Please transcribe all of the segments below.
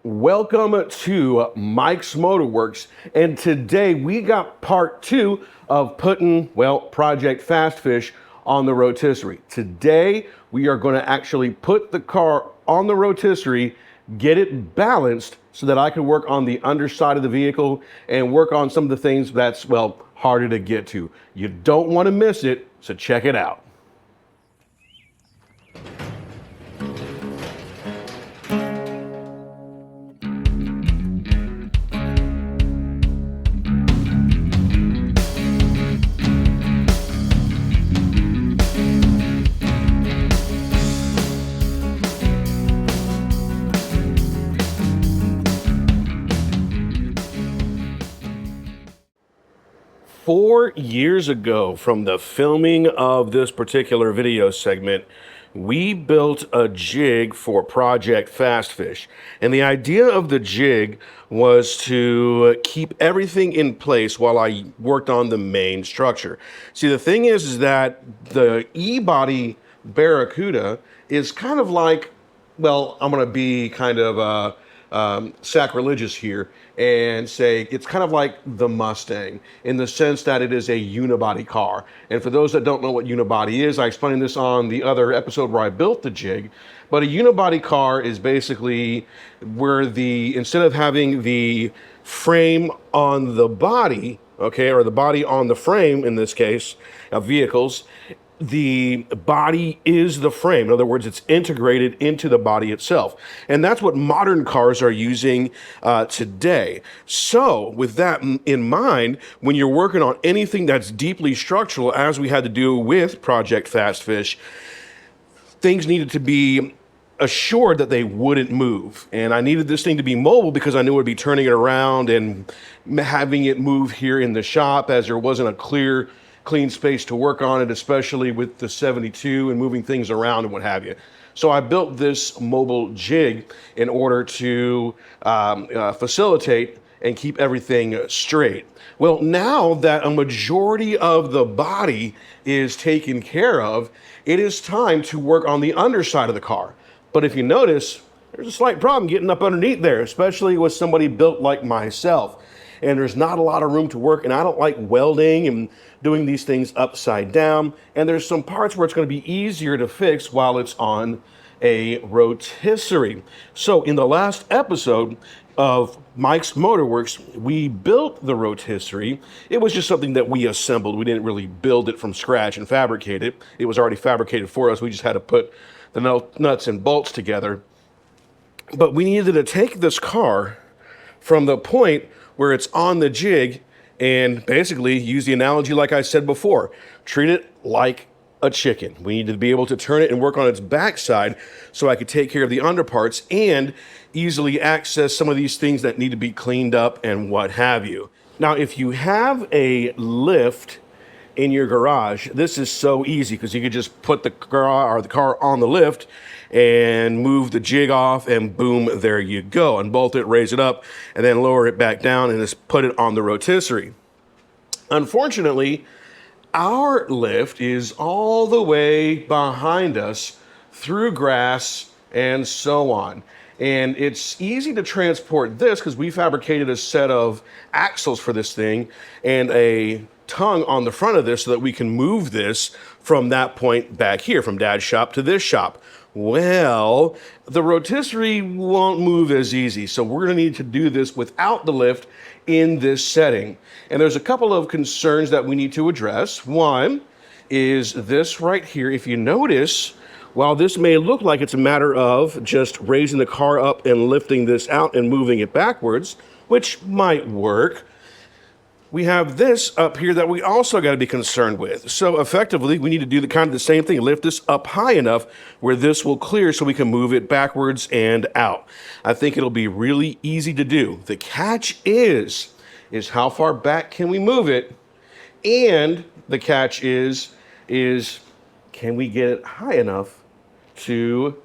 Welcome to Mike's Motorworx, and today we got part 2 of putting, well, Project Fastfish on the rotisserie. Today we are going to actually put the car on the rotisserie, get it balanced so that I can work on the underside of the vehicle and work on some of the things that's, well, harder to get to. You don't want to miss it, so check it out. 4 years ago from the filming of this particular video segment, we built a jig for Project Fastfish. And the idea of the jig was to keep everything in place while I worked on the main structure. See, the thing is that the E-body Barracuda is kind of like, well, I'm going to be kind of sacrilegious here and say it's kind of like the Mustang in the sense that it is a unibody car. And for those that don't know what unibody is, I explained this on the other episode where I built the jig. But a unibody car is basically where instead of having the frame on the body, okay, or the body on the frame in this case of vehicles, the body is the frame. In other words, it's integrated into the body itself. And that's what modern cars are using today. So with that in mind, when you're working on anything that's deeply structural, as we had to do with Project Fastfish, things needed to be assured that they wouldn't move. And I needed this thing to be mobile because I knew I'd be turning it around and having it move here in the shop, as there wasn't a clean space to work on it, especially with the 72 and moving things around and what have you. So I built this mobile jig in order to facilitate and keep everything straight. Well, now that a majority of the body is taken care of, it is time to work on the underside of the car. But if you notice, there's a slight problem getting up underneath there, especially with somebody built like myself. And there's not a lot of room to work, and I don't like welding and doing these things upside down. And there's some parts where it's going to be easier to fix while it's on a rotisserie. So in the last episode of Mike's Motorworx, we built the rotisserie. It was just something that we assembled. We didn't really build it from scratch and fabricate it. It was already fabricated for us. We just had to put the nuts and bolts together. But we needed to take this car from the point where it's on the jig and basically use the analogy like I said before, treat it like a chicken. We need to be able to turn it and work on its backside so I could take care of the underparts and easily access some of these things that need to be cleaned up and what have you. Now, if you have a lift in your garage, this is so easy because you could just put the car on the lift and move the jig off, and boom, there you go. And bolt it, raise it up, and then lower it back down and just put it on the rotisserie. Unfortunately, our lift is all the way behind us through grass and so on. And it's easy to transport this because we fabricated a set of axles for this thing and a tongue on the front of this so that we can move this from that point back here, from Dad's shop to this shop. Well, the rotisserie won't move as easy, so we're going to need to do this without the lift in this setting. And there's a couple of concerns that we need to address. One is this right here. If you notice, while this may look like it's a matter of just raising the car up and lifting this out and moving it backwards, which might work, we have this up here that we also got to be concerned with. So effectively, we need to do the same thing, lift this up high enough where this will clear so we can move it backwards and out. I think it'll be really easy to do. The catch is how far back can we move it? And the catch is can we get it high enough to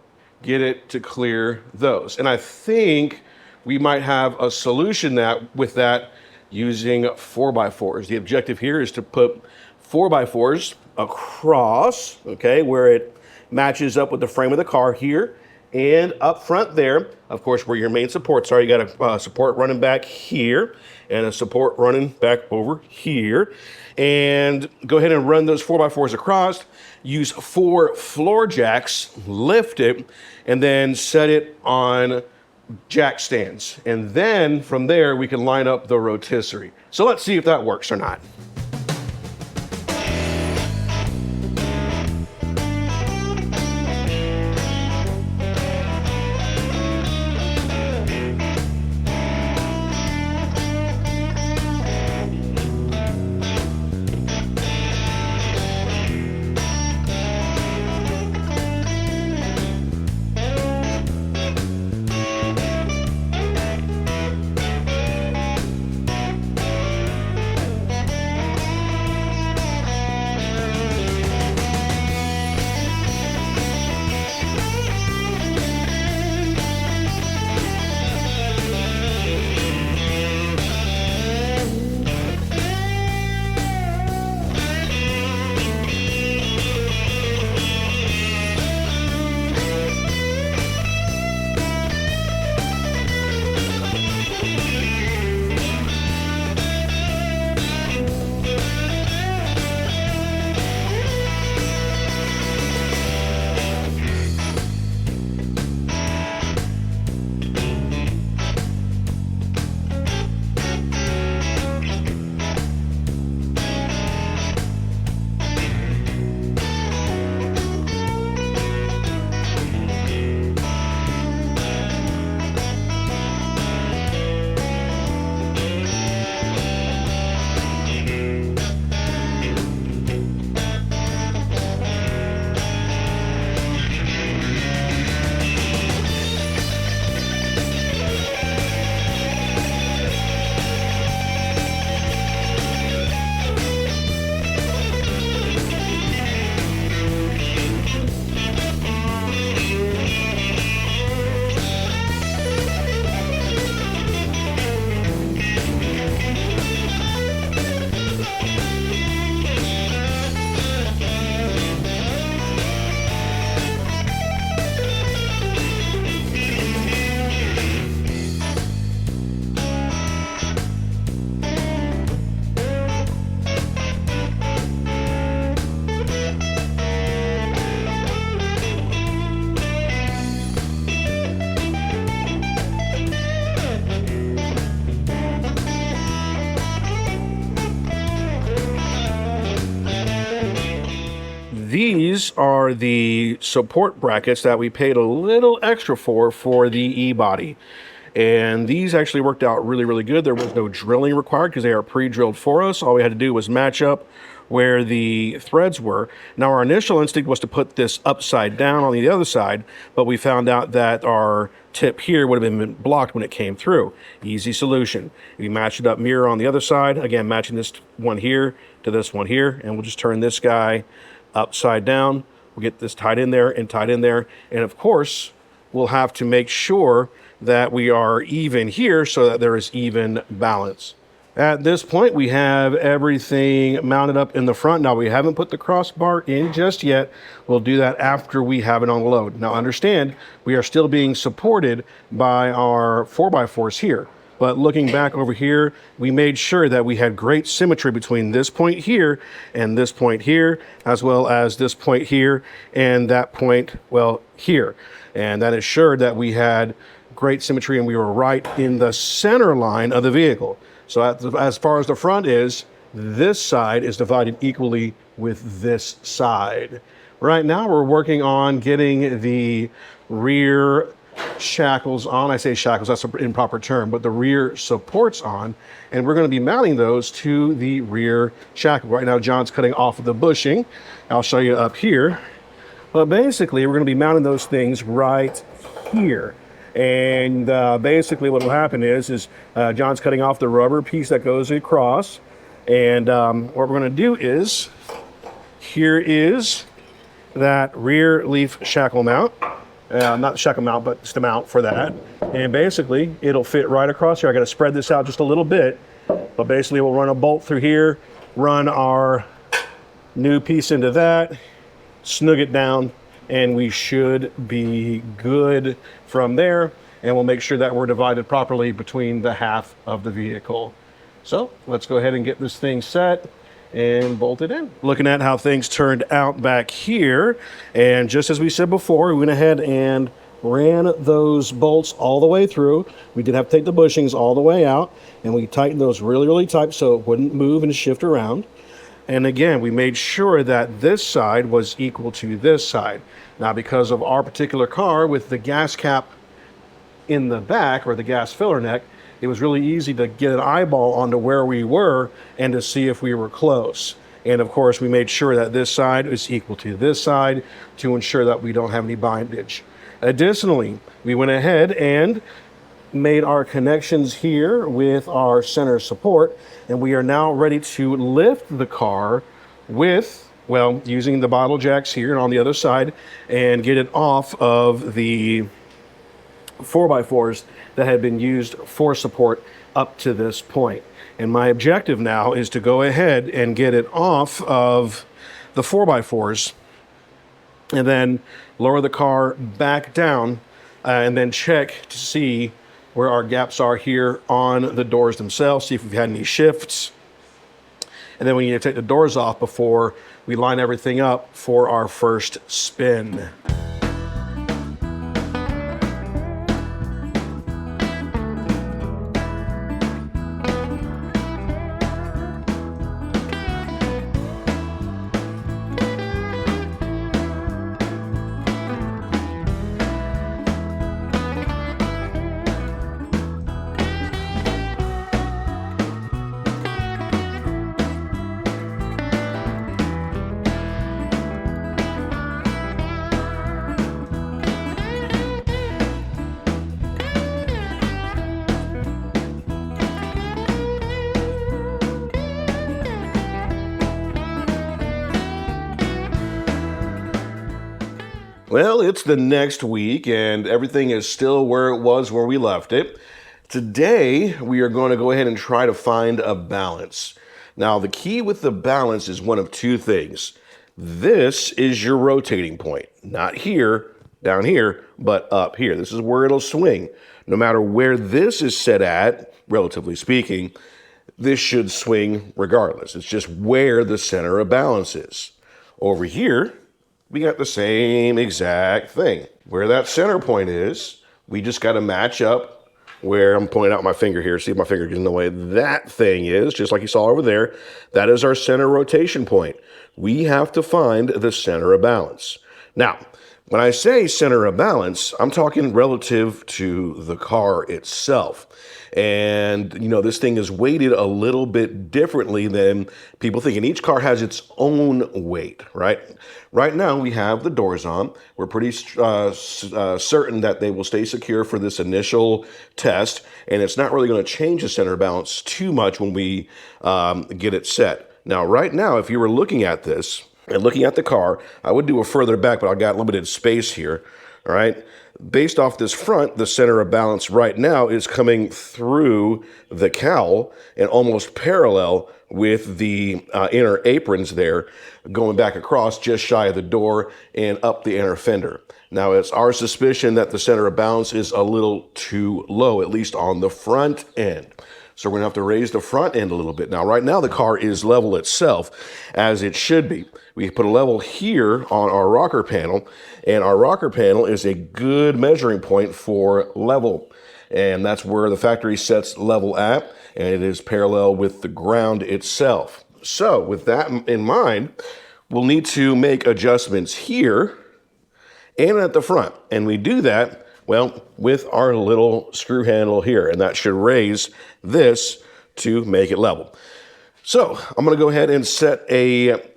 get it to clear those? And I think we might have a solution with that using 4x4s. The objective here is to put 4x4s across, okay, where it matches up with the frame of the car here, And up front there, of course, where your main supports are, you got a support running back here and a support running back over here. And go ahead and run those 4x4s across. Use 4 floor jacks, lift it, and then set it on jack stands. And then from there, we can line up the rotisserie. So let's see if that works or not. These are the support brackets that we paid a little extra for the E-body. And these actually worked out really, really good. There was no drilling required because they are pre-drilled for us. All we had to do was match up where the threads were. Now, our initial instinct was to put this upside down on the other side, but we found out that our tip here would have been blocked when it came through. Easy solution. We match it up mirror on the other side. Again, matching this one here to this one here, and we'll just turn this guy upside down. We'll get this tied in there and tied in there. And of course, we'll have to make sure that we are even here so that there is even balance. At this point, we have everything mounted up in the front. Now, we haven't put the crossbar in just yet. We'll do that after we have it on the load. Now, understand, we are still being supported by our 4x4s here. But looking back over here, we made sure that we had great symmetry between this point here and this point here, as well as this point here and that point, well, here. And that ensured that we had great symmetry and we were right in the center line of the vehicle. So as far as the front is, this side is divided equally with this side. Right now we're working on getting the rear shackles on. I say shackles, that's an improper term, but the rear supports on, and we're going to be mounting those to the rear shackle. Right now John's cutting off of the bushing. I'll show you up here. But basically we're going to be mounting those things right here. And basically what will happen is John's cutting off the rubber piece that goes across. And what we're going to do is, here is that rear leaf shackle mount. Not the shackle mount, but just the mount for that. And basically it'll fit right across here. I got to spread this out just a little bit. But basically we'll run a bolt through here, run our new piece into that, snug it down, and we should be good from there. And we'll make sure that we're divided properly between the half of the vehicle. So let's go ahead and get this thing set and bolt it in. Looking at how things turned out back here, and just as we said before, we went ahead and ran those bolts all the way through. We did have to take the bushings all the way out, and we tightened those really, really tight so it wouldn't move and shift around. And again, we made sure that this side was equal to this side. Now, because of our particular car with the gas cap in the back, or the gas filler neck, it was really easy to get an eyeball onto where we were and to see if we were close. And of course, we made sure that this side is equal to this side to ensure that we don't have any bindage. Additionally, we went ahead and made our connections here with our center support, and we are now ready to lift the car with, well, using the bottle jacks here and on the other side, and get it off of the 4x4s that had been used for support up to this point. And my objective now is to go ahead and get it off of the 4x4s and then lower the car back down and then check to see where our gaps are here on the doors themselves, see if we've had any shifts. And then we need to take the doors off before we line everything up for our first spin. Well, it's the next week and everything is still where it was where we left it. Today, we are going to go ahead and try to find a balance. Now, the key with the balance is one of two things. This is your rotating point, not here, down here, but up here. This is where it'll swing. No matter where this is set at, relatively speaking, this should swing regardless. It's just where the center of balance is. Over here, we got the same exact thing. Where that center point is, we just got to match up where I'm pointing out my finger here. See if my finger gets in the way. That thing is, just like you saw over there, that is our center rotation point. We have to find the center of balance. Now, when I say center of balance, I'm talking relative to the car itself. And, you know, this thing is weighted a little bit differently than people think. And each car has its own weight, right? Right now, we have the doors on. We're pretty certain that they will stay secure for this initial test. And it's not really going to change the center of balance too much when we get it set. Now, right now, if you were looking at this and looking at the car, I would do a further back, but I've got limited space here, all right? Based off this front, the center of balance right now is coming through the cowl and almost parallel with the inner aprons there, going back across just shy of the door and up the inner fender. Now, it's our suspicion that the center of balance is a little too low, at least on the front end. So we're gonna have to raise the front end a little bit. Now, right now the car is level itself, as it should be. We put a level here on our rocker panel, and our rocker panel is a good measuring point for level. And that's where the factory sets level at, and it is parallel with the ground itself. So with that in mind, we'll need to make adjustments here and at the front. And we do that, well, with our little screw handle here, and that should raise this to make it level. So I'm gonna go ahead and set a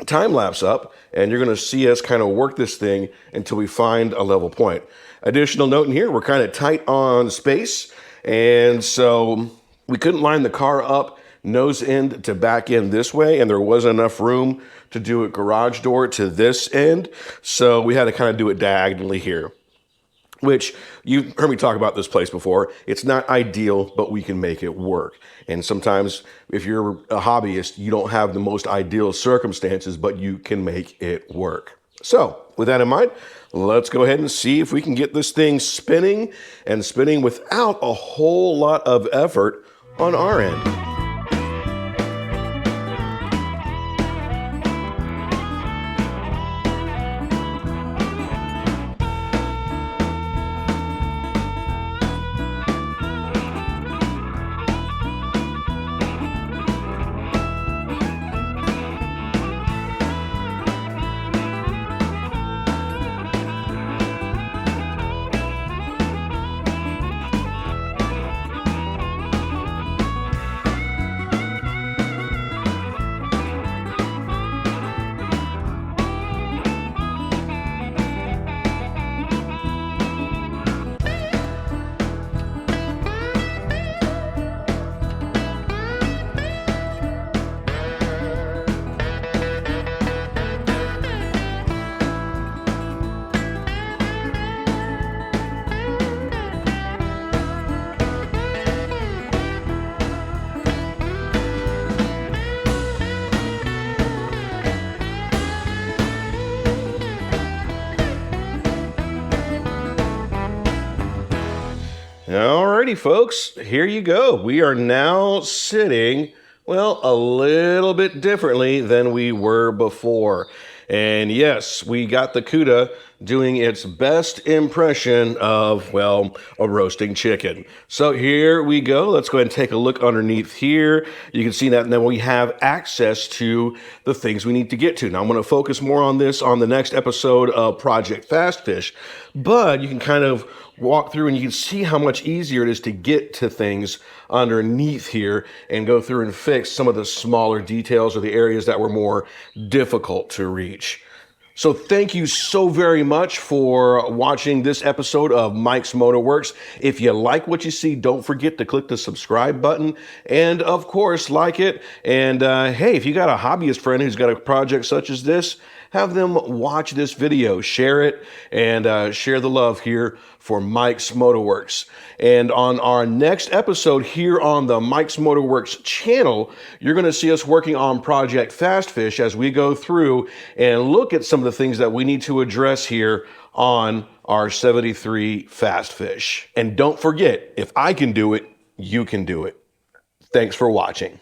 time lapse up, and you're gonna see us kind of work this thing until we find a level point. Additional note in here, we're kind of tight on space, and so we couldn't line the car up nose end to back end this way, and there wasn't enough room to do a garage door to this end, so we had to kind of do it diagonally here, which you've heard me talk about this place before. It's not ideal, but we can make it work. And sometimes if you're a hobbyist, you don't have the most ideal circumstances, but you can make it work. So with that in mind, let's go ahead and see if we can get this thing spinning and spinning without a whole lot of effort on our end. Alrighty, folks, here you go. We are now sitting, well, a little bit differently than we were before. And yes, we got the CUDA doing its best impression of, well, a roasting chicken. So here we go. Let's go ahead and take a look underneath here. You can see that now we have access to the things we need to get to. Now I'm going to focus more on this on the next episode of Project Fast Fish, but you can kind of walk through and you can see how much easier it is to get to things underneath here and go through and fix some of the smaller details or the areas that were more difficult to reach. So thank you so very much for watching this episode of Mike's Motorworx. If you like what you see, don't forget to click the subscribe button and of course like it. And hey, if you got a hobbyist friend who's got a project such as this, have them watch this video, share it, and share the love here for Mike's Motorworx. And on our next episode here on the Mike's Motorworx channel, you're going to see us working on Project Fast Fish as we go through and look at some of the things that we need to address here on our 73 Fast Fish. And don't forget, if I can do it, you can do it. Thanks for watching.